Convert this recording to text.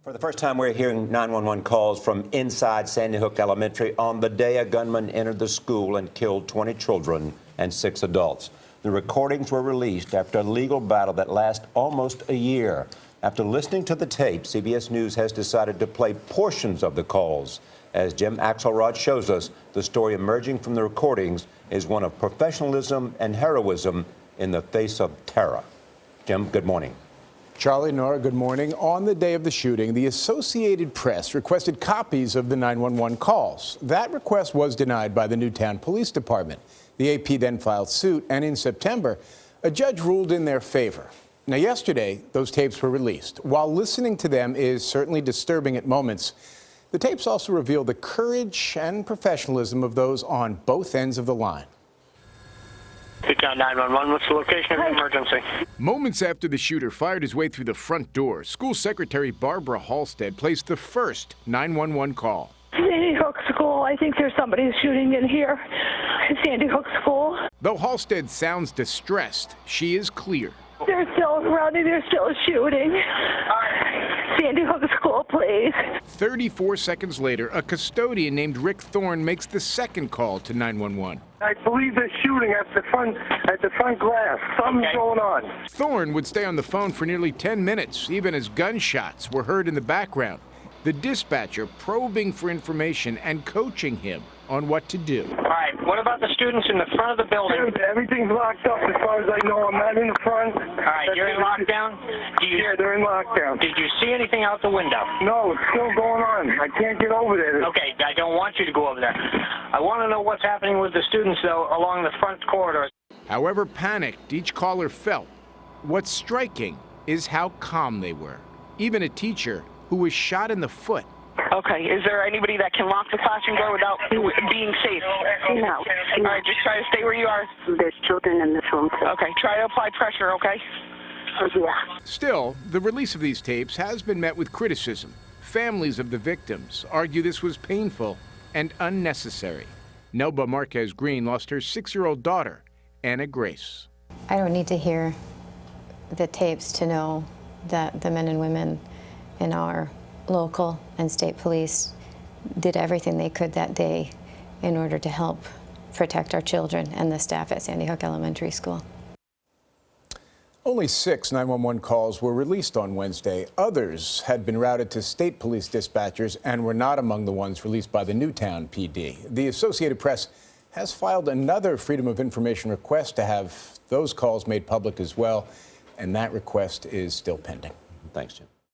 For the first time, we're hearing 911 calls from inside Sandy Hook Elementary on the day a gunman entered the school and killed 20 children and 6 adults. The recordings were released after a legal battle that lasted almost a year. After listening to the tape, CBS News has decided to play portions of the calls. As Jim Axelrod shows us, the story emerging from the recordings is one of professionalism and heroism in the face of terror. Jim, good morning. Charlie, Nora, good morning. On the day of the shooting, the Associated Press requested copies of the 911 calls. That request was denied by the Newtown Police Department. The AP then filed suit, and in September, a judge ruled in their favor. Now, yesterday, those tapes were released. While listening to them is certainly disturbing at moments, the tapes also reveal the courage and professionalism of those on both ends of the line. Newtown 911, what's the location of the emergency? Moments after the shooter fired his way through the front door, School Secretary Barbara Halstead placed the first 911 call. Sandy Hook School. I think there's somebody shooting in here. Sandy Hook School. Though Halstead sounds distressed, she is clear. They're still surrounding. They're still shooting. Sandy Hook School, please. 34 seconds later, a custodian named Rick Thorne makes the second call to 911. I believe they're shooting at the front glass. Something's going on. Thorne would stay on the phone for nearly 10 minutes, even as gunshots were heard in the background. The dispatcher probing for information and coaching him on what to do. All right, what about the students in the front of the building? Everything's locked up as far as I know. I'm not in the front. All right, you're in lockdown? Yeah, they're in lockdown. Did you see anything out the window? No, it's still going on. I can't get over there. Okay, I don't want you to go over there. I want to know what's happening with the students, though, along the front corridor. However panicked each caller felt, what's striking is how calm they were. Even a teacher who was shot in the foot. Okay, is there anybody that can lock the classroom door without being safe? No. All right, just try to stay where you are. There's children in this room, too. Okay, try to apply pressure, okay? Yeah. Still, the release of these tapes has been met with criticism. Families of the victims argue this was painful and unnecessary. Nelba Marquez Green lost her 6-year-old daughter, Anna Grace. I don't need to hear the tapes to know that the men and women in our local and state police did everything they could that day in order to help protect our children and the staff at Sandy Hook Elementary School. Only 6 911 calls were released on Wednesday. Others had been routed to state police dispatchers and were not among the ones released by the Newtown PD. The Associated Press has filed another Freedom of Information request to have those calls made public as well, and that request is still pending. Thanks, Jim.